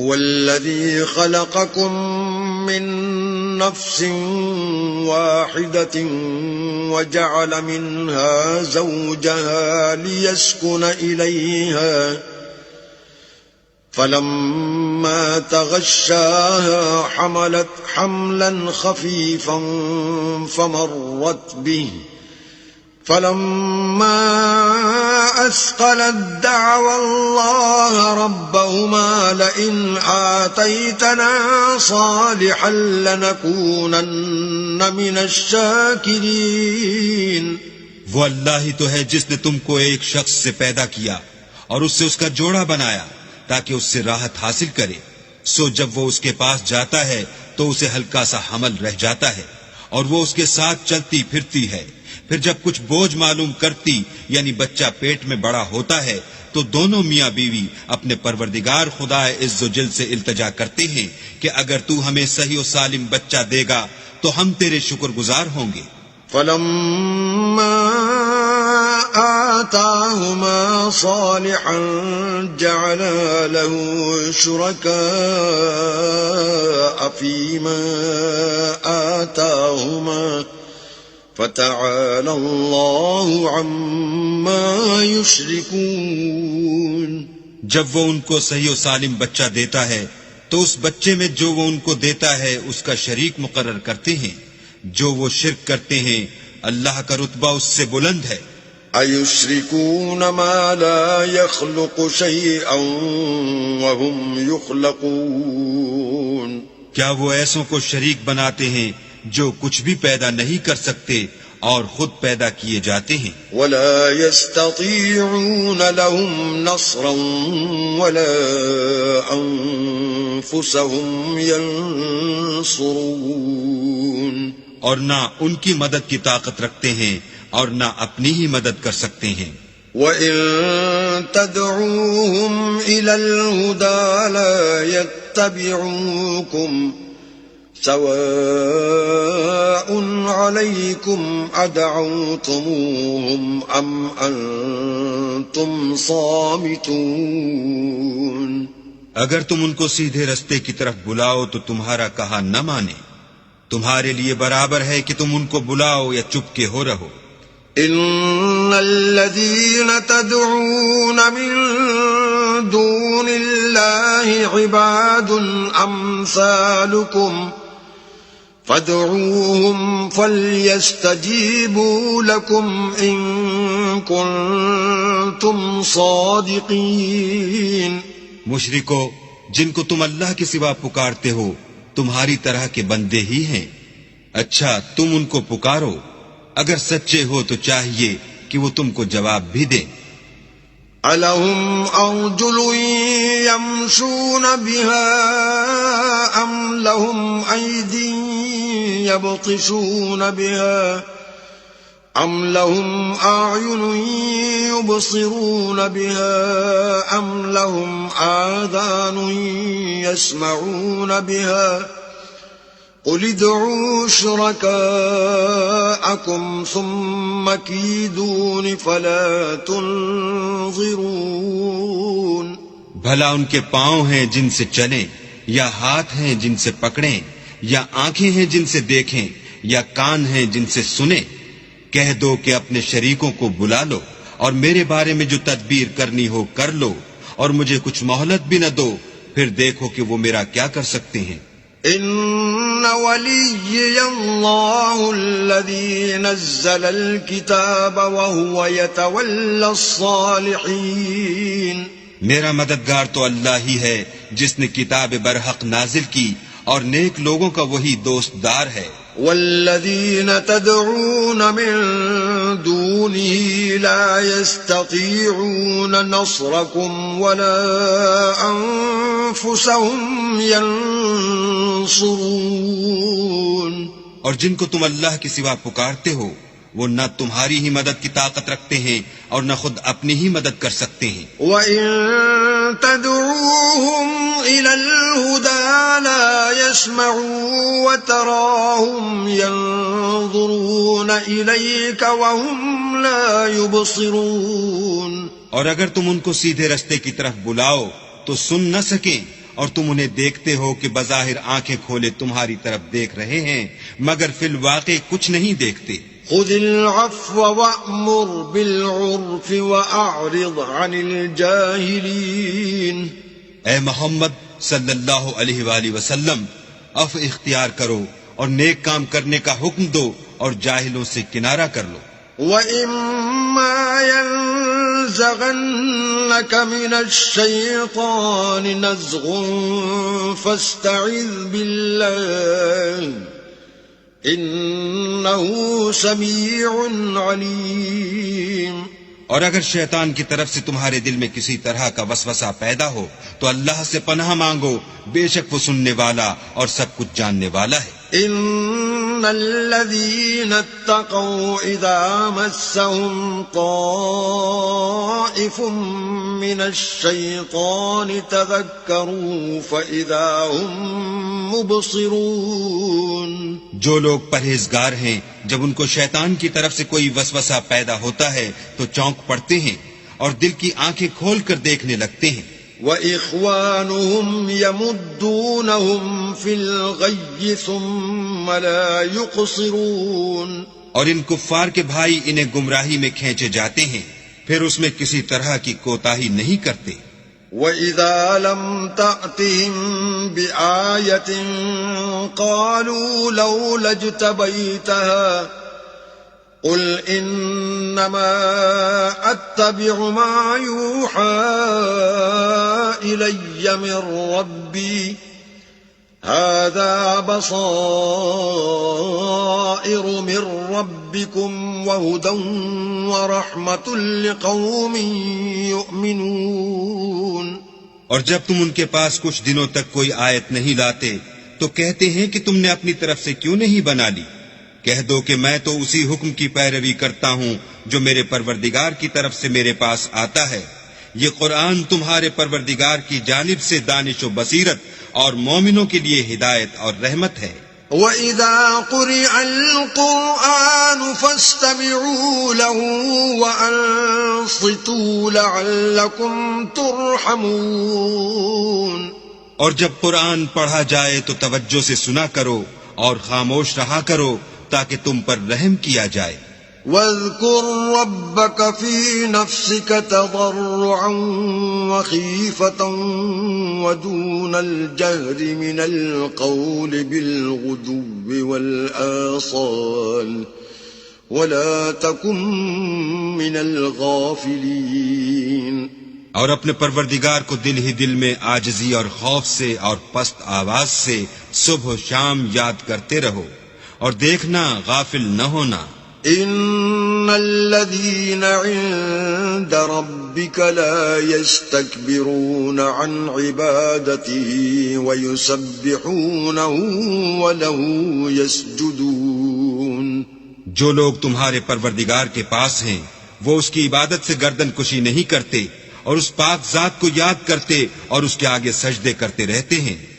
هو الذي خلقكم من نفس واحدة وجعل منها زوجها ليسكن إليها فلما تغشاها حملت حملا خفيفا فمرت به فلما أثقلت دعوا الله ربهما لئن آتيتنا صالحا لنكونن من الشاكرين. وہ اللہ ہی تو ہے جس نے تم کو ایک شخص سے پیدا کیا اور اس سے اس کا جوڑا بنایا تاکہ اس سے راحت حاصل کرے. سو جب وہ اس کے پاس جاتا ہے تو اسے ہلکا سا حمل رہ جاتا ہے اور وہ اس کے ساتھ چلتی پھرتی ہے. پھر جب کچھ بوجھ معلوم کرتی یعنی بچہ پیٹ میں بڑا ہوتا ہے تو دونوں میاں بیوی اپنے پروردگار خدا عز و جل سے التجا کرتے ہیں کہ اگر تو ہمیں صحیح و سالم بچہ دے گا تو ہم تیرے شکر گزار ہوں گے. فلما آتاهما صالحا جعلا له شركاء فيما آتاهما فتعالى الله عما يشركون. جب وہ ان کو صحیح و سالم بچہ دیتا ہے تو اس بچے میں جو وہ ان کو دیتا ہے اس کا شریک مقرر کرتے ہیں. جو وہ شرک کرتے ہیں اللہ کا رتبہ اس سے بلند ہے. أَيُشْرِكُونَ مَا لَا يَخْلُقُ شَيْئًا وَهُمْ يُخْلَقُونَ. کیا وہ ایسوں کو شریک بناتے ہیں جو کچھ بھی پیدا نہیں کر سکتے اور خود پیدا کیے جاتے ہیں. وَلَا يَسْتَطِيعُونَ لَهُمْ نَصْرًا وَلَا أَنفُسَهُمْ يَنصُرُونَ. اور نہ ان کی مدد کی طاقت رکھتے ہیں اور نہ اپنی ہی مدد کر سکتے ہیں. وَإِن تَدْعُوهُمْ إِلَى الْهُدَى لَا يَتَّبِعُوكُمْ سواء عليكم أدعوتموهم أم أنتم صامتون. اگر تم ان کو سیدھے رستے کی طرف بلاؤ تو تمہارا کہا نہ مانے. تمہارے لیے برابر ہے کہ تم ان کو بلاؤ یا چپ کے ہو رہو. ان الذين تدعون من دون الله عباد امثالكم فادعوهم فليستجيبوا لكم ان كنتم صادقين. مشرکو، جن کو تم اللہ کے سوا پکارتے ہو تمہاری طرح کے بندے ہی ہیں. اچھا تم ان کو پکارو، اگر سچے ہو تو چاہیے کہ وہ تم کو جواب بھی دیں. أَلَهُمْ أَرْجُلٌ يَمْشُونَ بِهَا أَمْ لَهُمْ أَيْدٍ يَبْطِشُونَ بِهَا أَمْ لَهُمْ أَعْيُنٌ يُبْصِرُونَ بِهَا أَمْ لَهُمْ آذَانٌ يَسْمَعُونَ بِهَا قُلِ ادْعُوا شُرَكَاءَكُمْ ثُمَّ كِيدُونِ فَلَا تُنظِرُونَ. بھلا ان کے پاؤں ہیں جن سے چلیں، یا ہاتھ ہیں جن سے پکڑیں، یا آنکھیں ہیں جن سے دیکھیں، یا کان ہیں جن سے سنیں. کہہ دو کہ اپنے شریکوں کو بلا لو اور میرے بارے میں جو تدبیر کرنی ہو کر لو اور مجھے کچھ مہلت بھی نہ دو، پھر دیکھو کہ وہ میرا کیا کر سکتے ہیں. ان ولی اللہ الذی نزل الکتاب وهو يتولى الصالحین. میرا مددگار تو اللہ ہی ہے جس نے کتاب برحق نازل کی اور نیک لوگوں کا وہی دوست دار ہے. والذین تدعون من دونه لا يستطيعون نصركم ولا انفسهم ينصرون. اور جن کو تم اللہ کے سوا پکارتے ہو وہ نہ تمہاری ہی مدد کی طاقت رکھتے ہیں اور نہ خود اپنی ہی مدد کر سکتے ہیں. وَإِن تَدْعُوهُمْ إِلَى الْهُدَى لَا يَسْمَعُوا وَتَرَاهُمْ يَنظُرُونَ إِلَيْكَ وَهُمْ لَا يُبْصِرُونَ. اور اگر تم ان کو سیدھے رستے کی طرف بلاؤ تو سن نہ سکیں اور تم انہیں دیکھتے ہو کہ بظاہر آنکھیں کھولے تمہاری طرف دیکھ رہے ہیں مگر فی الواقع کچھ نہیں دیکھتے. خذ العفو وأمر بالعرف وأعرض عن الجاهلين. اے محمد صلی اللہ علیہ وآلہ وسلم، عفو اختیار کرو اور نیک کام کرنے کا حکم دو اور جاہلوں سے کنارہ کر لو. وَإِمَّا يَنزَغَنَّكَ مِنَ الشَّيْطَانِ نَزْغٌ فَاسْتَعِذْ بِاللَّهِ إِنَّهُ سَمِيعٌ عَلِيمٌ. اور اگر شیطان کی طرف سے تمہارے دل میں کسی طرح کا وسوسہ پیدا ہو تو اللہ سے پناہ مانگو، بے شک وہ سننے والا اور سب کچھ جاننے والا ہے. إِنَّ الَّذِينَ اتَّقَوْا إِذَا مَسَّهُمْ طَائِفٌ مِّنَ الشَّيْطَانِ تَذَكَّرُوا فَإِذَا هُمْ مُبْصِرُونَ. جو لوگ پرہیزگار ہیں جب ان کو شیطان کی طرف سے کوئی وسوسہ پیدا ہوتا ہے تو چونک پڑتے ہیں اور دل کی آنکھیں کھول کر دیکھنے لگتے ہیں. وَإِخْوَانُهُمْ يَمُدُّونَهُمْ فِي الْغَيِّ ثُمَّ لَا يُقْصِرُونَ. اور ان کفار کے بھائی انہیں گمراہی میں کھینچے جاتے ہیں پھر اس میں کسی طرح کی کوتاہی نہیں کرتے. وَإِذَا لَمْ تَأْتِهِمْ بِآيَةٍ قَالُوا لَوْلَا اجْتَبَيْتَهَا قُلْ إِنَّمَا أَتَّبِعُ مَا يُوحَى إِلَيَّ مِنْ رَبِّي هَذَا بَصَائِرُ مِنْ رَبِّكُمْ وَهُدًى وَرَحْمَةٌ لِقَوْمٍ يُؤْمِنُونَ. اور جب تم ان کے پاس کچھ دنوں تک کوئی آیت نہیں لاتے تو کہتے ہیں کہ تم نے اپنی طرف سے کیوں نہیں بنا لی. کہہ دو کہ میں تو اسی حکم کی پیروی کرتا ہوں جو میرے پروردگار کی طرف سے میرے پاس آتا ہے. یہ قرآن تمہارے پروردگار کی جانب سے دانش و بصیرت اور مومنوں کے لیے ہدایت اور رحمت ہے. وَإِذَا قُرِئَ الْقُرْآنُ فَاسْتَمِعُوا لَهُ وَأَنصِتُوا لَعَلَّكُمْ تُرْحَمُونَ. اور جب قرآن پڑھا جائے تو توجہ سے سنا کرو اور خاموش رہا کرو تاکہ تم پر رحم کیا جائے. وَاذْكُرْ رَبَّكَ فِي نَفْسِكَ تَضَرُّعًا وَخِيفَةً وَدُونَ الْجَهْرِ مِنَ الْقَوْلِ بِالْغُدُوِّ وَالْآصَالِ وَلَا تَكُن مِّنَ الْغَافِلِينَ. اور اپنے پروردگار کو دل ہی دل میں عاجزی اور خوف سے اور پست آواز سے صبح و شام یاد کرتے رہو اور دیکھنا غافل نہ ہونا. إِنَّ الَّذِينَ عِندَ رَبِّكَ لَا يَسْتَكْبِرُونَ عَنْ عِبَادَتِهِ وَيُسَبِّحُونَهُ وَلَهُ يَسْجُدُونَ. جو لوگ تمہارے پروردگار کے پاس ہیں وہ اس کی عبادت سے گردن کشی نہیں کرتے اور اس پاک ذات کو یاد کرتے اور اس کے آگے سجدے کرتے رہتے ہیں.